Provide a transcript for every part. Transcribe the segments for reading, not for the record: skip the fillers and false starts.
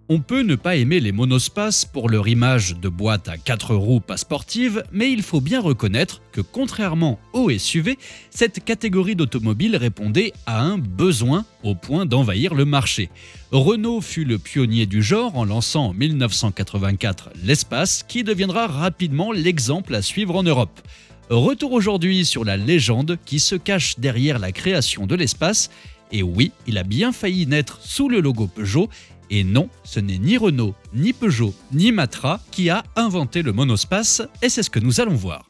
On peut ne pas aimer les monospaces pour leur image de boîte à 4 roues pas sportive, mais il faut bien reconnaître que contrairement aux SUV, cette catégorie d'automobiles répondait à un besoin au point d'envahir le marché. Renault fut le pionnier du genre en lançant en 1984 l'Espace, qui deviendra rapidement l'exemple à suivre en Europe. Retour aujourd'hui sur la légende qui se cache derrière la création de l'Espace. Et oui, il a bien failli naître sous le logo Peugeot. Et non, ce n'est ni Renault, ni Peugeot, ni Matra qui a inventé le monospace, et c'est ce que nous allons voir.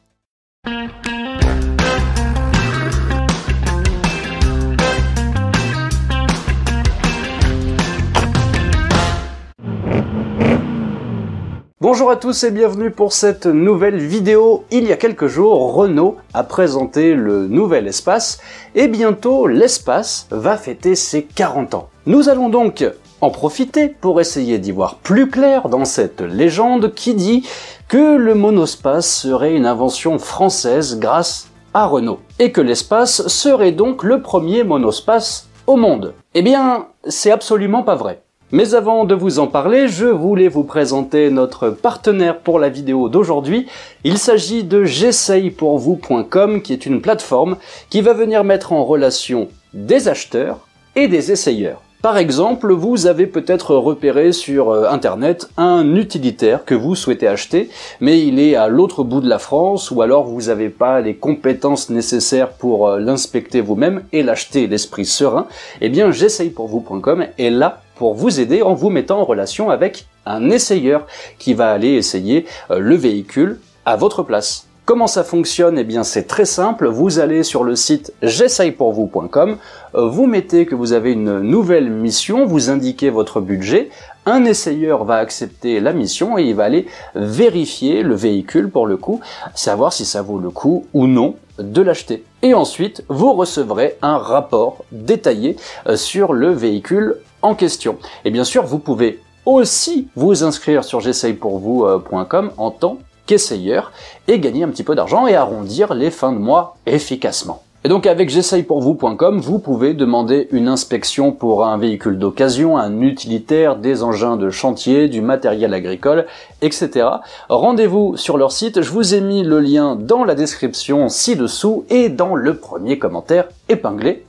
Bonjour à tous et bienvenue pour cette nouvelle vidéo. Il y a quelques jours, Renault a présenté le nouvel Espace et bientôt l'Espace va fêter ses 40 ans. Nous allons donc en profiter pour essayer d'y voir plus clair dans cette légende qui dit que le monospace serait une invention française grâce à Renault et que l'Espace serait donc le premier monospace au monde. Eh bien, c'est absolument pas vrai. Mais avant de vous en parler, je voulais vous présenter notre partenaire pour la vidéo d'aujourd'hui. Il s'agit de j'essayepourvous.com qui est une plateforme qui va venir mettre en relation des acheteurs et des essayeurs. Par exemple, vous avez peut-être repéré sur internet un utilitaire que vous souhaitez acheter, mais il est à l'autre bout de la France, ou alors vous n'avez pas les compétences nécessaires pour l'inspecter vous-même et l'acheter l'esprit serein. Eh bien, j'essayepourvous.com est là pour vous aider en vous mettant en relation avec un essayeur qui va aller essayer le véhicule à votre place. Comment ça fonctionne? Eh bien c'est très simple, vous allez sur le site j'essayepourvous.com, vous mettez que vous avez une nouvelle mission, vous indiquez votre budget, un essayeur va accepter la mission et il va aller vérifier le véhicule pour le coup, savoir si ça vaut le coup ou non de l'acheter. Et ensuite, vous recevrez un rapport détaillé sur le véhicule en question. Et bien sûr, vous pouvez aussi vous inscrire sur j'essayepourvous.com en tant qu'essayeur et gagner un petit peu d'argent et arrondir les fins de mois efficacement. Et donc avec j'essayepourvous.com, vous pouvez demander une inspection pour un véhicule d'occasion, un utilitaire, des engins de chantier, du matériel agricole, etc. Rendez-vous sur leur site, je vous ai mis le lien dans la description ci-dessous et dans le premier commentaire épinglé,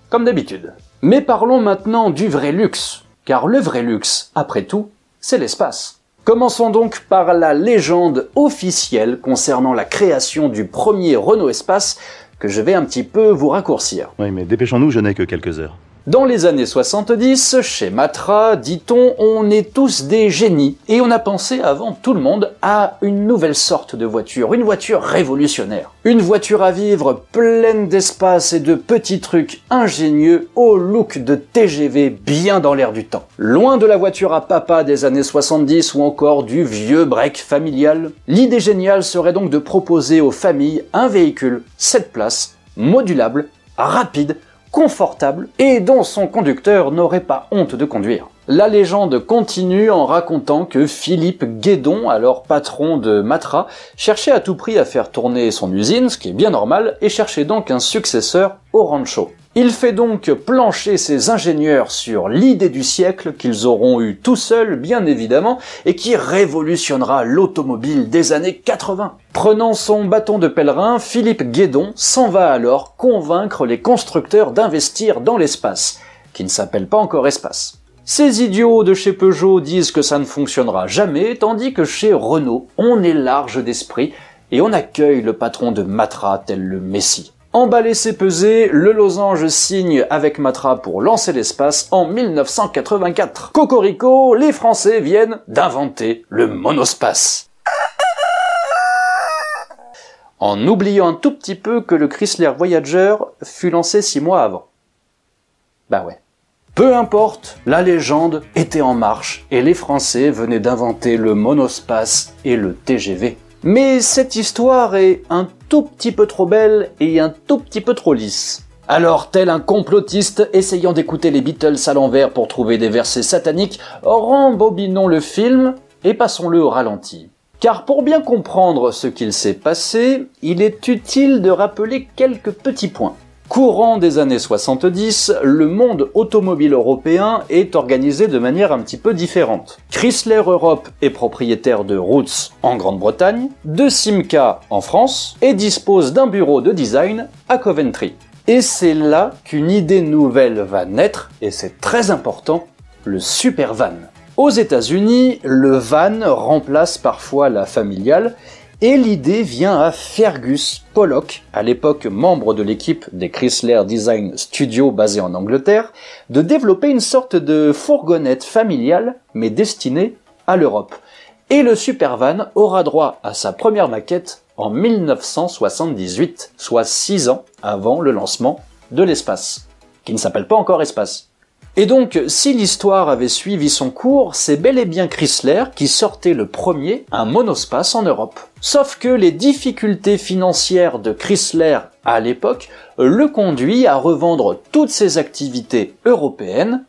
comme d'habitude. Mais parlons maintenant du vrai luxe, car le vrai luxe, après tout, c'est l'espace. Commençons donc par la légende officielle concernant la création du premier Renault Espace, que je vais un petit peu vous raccourcir. Oui, mais dépêchons-nous, je n'ai que quelques heures. Dans les années 70, chez Matra, dit-on, on est tous des génies, et on a pensé avant tout le monde à une nouvelle sorte de voiture, une voiture révolutionnaire. Une voiture à vivre pleine d'espace et de petits trucs ingénieux au look de TGV bien dans l'air du temps. Loin de la voiture à papa des années 70 ou encore du vieux break familial, l'idée géniale serait donc de proposer aux familles un véhicule 7 places, modulable, rapide, confortable et dont son conducteur n'aurait pas honte de conduire. La légende continue en racontant que Philippe Guédon, alors patron de Matra, cherchait à tout prix à faire tourner son usine, ce qui est bien normal, et cherchait donc un successeur au Rancho. Il fait donc plancher ses ingénieurs sur l'idée du siècle qu'ils auront eue tout seuls, bien évidemment, et qui révolutionnera l'automobile des années 80. Prenant son bâton de pèlerin, Philippe Guédon s'en va alors convaincre les constructeurs d'investir dans l'espace, qui ne s'appelle pas encore Espace. Ces idiots de chez Peugeot disent que ça ne fonctionnera jamais, tandis que chez Renault, on est large d'esprit et on accueille le patron de Matra tel le Messie. Emballé c'est pesé, le losange signe avec Matra pour lancer l'espace en 1984. Cocorico, les Français viennent d'inventer le monospace. En oubliant un tout petit peu que le Chrysler Voyager fut lancé 6 mois avant. Bah ouais. Peu importe, la légende était en marche et les Français venaient d'inventer le monospace et le TGV. Mais cette histoire est un tout petit peu trop belle et un tout petit peu trop lisse. Alors, tel un complotiste essayant d'écouter les Beatles à l'envers pour trouver des versets sataniques, rembobinons le film et passons-le au ralenti. Car pour bien comprendre ce qu'il s'est passé, il est utile de rappeler quelques petits points. Courant des années 70, le monde automobile européen est organisé de manière un petit peu différente. Chrysler Europe est propriétaire de Roots en Grande-Bretagne, de Simca en France et dispose d'un bureau de design à Coventry. Et c'est là qu'une idée nouvelle va naître, et c'est très important, le supervan. Aux États-Unis, le van remplace parfois la familiale, et l'idée vient à Fergus Pollock, à l'époque membre de l'équipe des Chrysler Design Studios basée en Angleterre, de développer une sorte de fourgonnette familiale, mais destinée à l'Europe. Et le supervan aura droit à sa première maquette en 1978, soit 6 ans avant le lancement de l'Espace, qui ne s'appelle pas encore Espace. Et donc, si l'histoire avait suivi son cours, c'est bel et bien Chrysler qui sortait le premier un monospace en Europe. Sauf que les difficultés financières de Chrysler à l'époque le conduit à revendre toutes ses activités européennes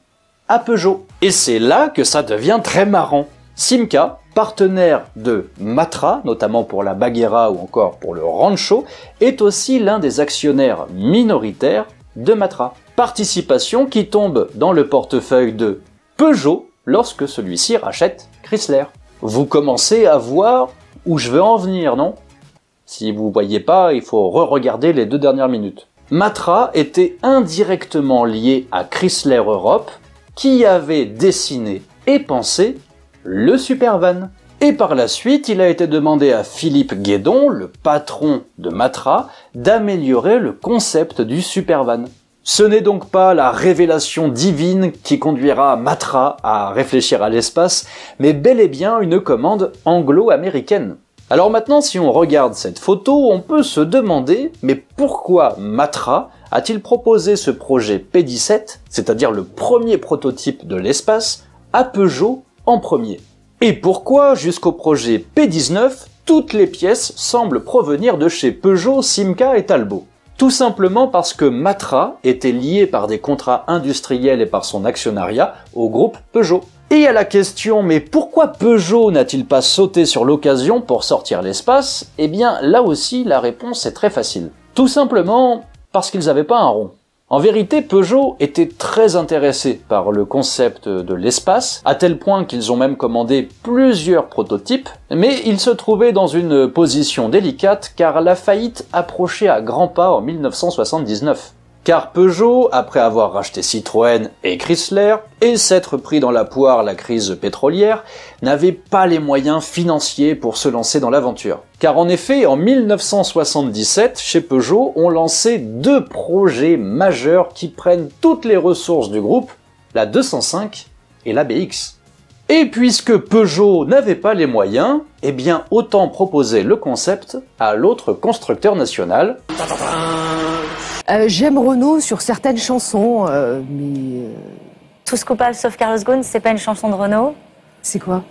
à Peugeot. Et c'est là que ça devient très marrant. Simca, partenaire de Matra, notamment pour la Bagheera ou encore pour le Rancho, est aussi l'un des actionnaires minoritaires de Matra. Participation qui tombe dans le portefeuille de Peugeot lorsque celui-ci rachète Chrysler. Vous commencez à voir où je veux en venir, non? Si vous voyez pas, il faut re-regarder les 2 dernières minutes. Matra était indirectement lié à Chrysler Europe, qui avait dessiné et pensé le supervan. Et par la suite, il a été demandé à Philippe Guédon, le patron de Matra, d'améliorer le concept du supervan. Ce n'est donc pas la révélation divine qui conduira Matra à réfléchir à l'espace, mais bel et bien une commande anglo-américaine. Alors maintenant, si on regarde cette photo, on peut se demander, mais pourquoi Matra a-t-il proposé ce projet P17, c'est-à-dire le premier prototype de l'espace, à Peugeot en premier? Et pourquoi, jusqu'au projet P19, toutes les pièces semblent provenir de chez Peugeot, Simca et Talbot? Tout simplement parce que Matra était lié par des contrats industriels et par son actionnariat au groupe Peugeot. Et à la question, mais pourquoi Peugeot n'a-t-il pas sauté sur l'occasion pour sortir l'espace? Eh bien, là aussi, la réponse est très facile. Tout simplement parce qu'ils n'avaient pas un rond. En vérité, Peugeot était très intéressé par le concept de l'espace, à tel point qu'ils ont même commandé plusieurs prototypes, mais ils se trouvaient dans une position délicate car la faillite approchait à grands pas en 1979. Car Peugeot, après avoir racheté Citroën et Chrysler, et s'être pris dans la poire la crise pétrolière, n'avait pas les moyens financiers pour se lancer dans l'aventure. Car en effet, en 1977, chez Peugeot, on lançait 2 projets majeurs qui prennent toutes les ressources du groupe, la 205 et la BX. Et puisque Peugeot n'avait pas les moyens, eh bien autant proposer le concept à l'autre constructeur national. J'aime Renault sur certaines chansons, mais... Tous coupables sauf Carlos Ghosn, c'est pas une chanson de Renault? C'est quoi?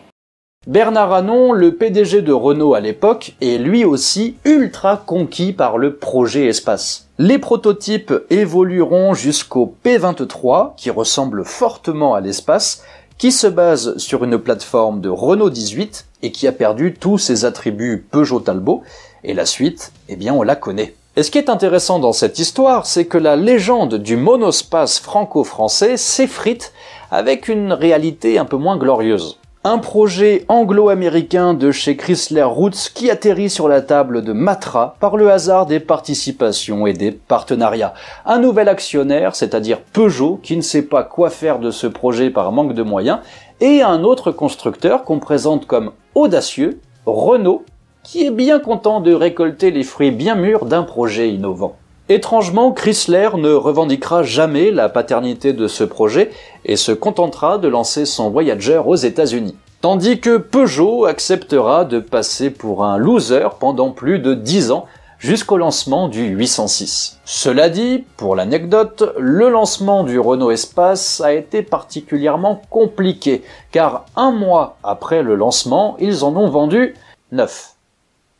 Bernard Arnault, le PDG de Renault à l'époque, est lui aussi ultra conquis par le projet espace. Les prototypes évolueront jusqu'au P23, qui ressemble fortement à l'espace, qui se base sur une plateforme de Renault 18 et qui a perdu tous ses attributs Peugeot Talbot, et la suite, eh bien on la connaît. Et ce qui est intéressant dans cette histoire, c'est que la légende du monospace franco-français s'effrite avec une réalité un peu moins glorieuse. Un projet anglo-américain de chez Chrysler Roots qui atterrit sur la table de Matra par le hasard des participations et des partenariats. Un nouvel actionnaire, c'est-à-dire Peugeot, qui ne sait pas quoi faire de ce projet par manque de moyens, et un autre constructeur qu'on présente comme audacieux, Renault, qui est bien content de récolter les fruits bien mûrs d'un projet innovant. Étrangement, Chrysler ne revendiquera jamais la paternité de ce projet et se contentera de lancer son Voyager aux États-Unis. Tandis que Peugeot acceptera de passer pour un loser pendant plus de 10 ans jusqu'au lancement du 806. Cela dit, pour l'anecdote, le lancement du Renault Espace a été particulièrement compliqué, car 1 mois après le lancement, ils en ont vendu 9.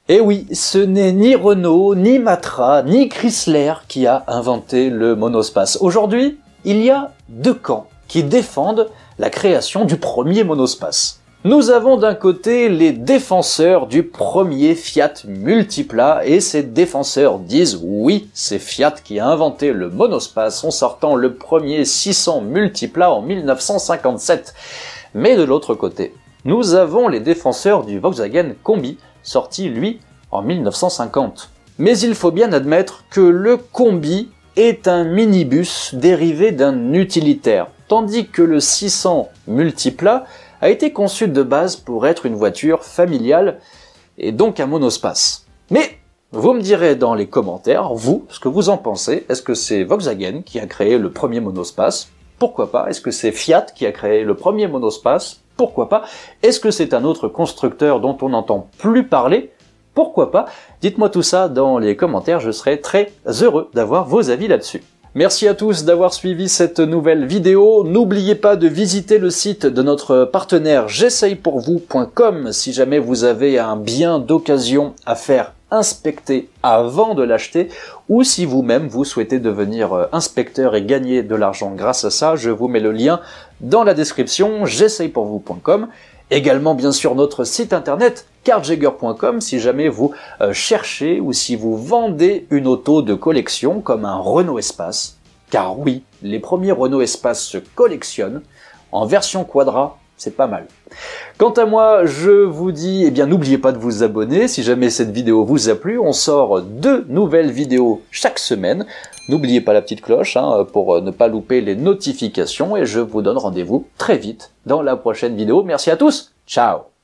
Et oui, ce n'est ni Renault, ni Matra, ni Chrysler qui a inventé le monospace. Aujourd'hui, il y a 2 camps qui défendent la création du premier monospace. Nous avons d'un côté les défenseurs du premier Fiat Multipla, et ces défenseurs disent oui, c'est Fiat qui a inventé le monospace en sortant le premier 600 Multipla en 1957. Mais de l'autre côté, nous avons les défenseurs du Volkswagen Combi, sorti lui en 1950. Mais il faut bien admettre que le Combi est un minibus dérivé d'un utilitaire, tandis que le 600 Multipla a été conçu de base pour être une voiture familiale et donc un monospace. Mais vous me direz dans les commentaires, vous, ce que vous en pensez. Est-ce que c'est Volkswagen qui a créé le premier monospace? Pourquoi pas? Est-ce que c'est Fiat qui a créé le premier monospace? Pourquoi pas? Est-ce que c'est un autre constructeur dont on n'entend plus parler? Pourquoi pas? Dites-moi tout ça dans les commentaires, je serai très heureux d'avoir vos avis là-dessus. Merci à tous d'avoir suivi cette nouvelle vidéo. N'oubliez pas de visiter le site de notre partenaire j'essayepourvous.com si jamais vous avez un bien d'occasion à faire inspecter avant de l'acheter, ou si vous-même vous souhaitez devenir inspecteur et gagner de l'argent grâce à ça, je vous mets le lien dans la description, j'essayepourvous.com. Également bien sûr notre site internet carjagger.com si jamais vous cherchez ou si vous vendez une auto de collection comme un Renault Espace. Car oui, les premiers Renault Espace se collectionnent en version Quadra, c'est pas mal. Quant à moi, je vous dis, eh bien n'oubliez pas de vous abonner si jamais cette vidéo vous a plu. On sort 2 nouvelles vidéos chaque semaine. N'oubliez pas la petite cloche pour ne pas louper les notifications et je vous donne rendez-vous très vite dans la prochaine vidéo. Merci à tous, ciao!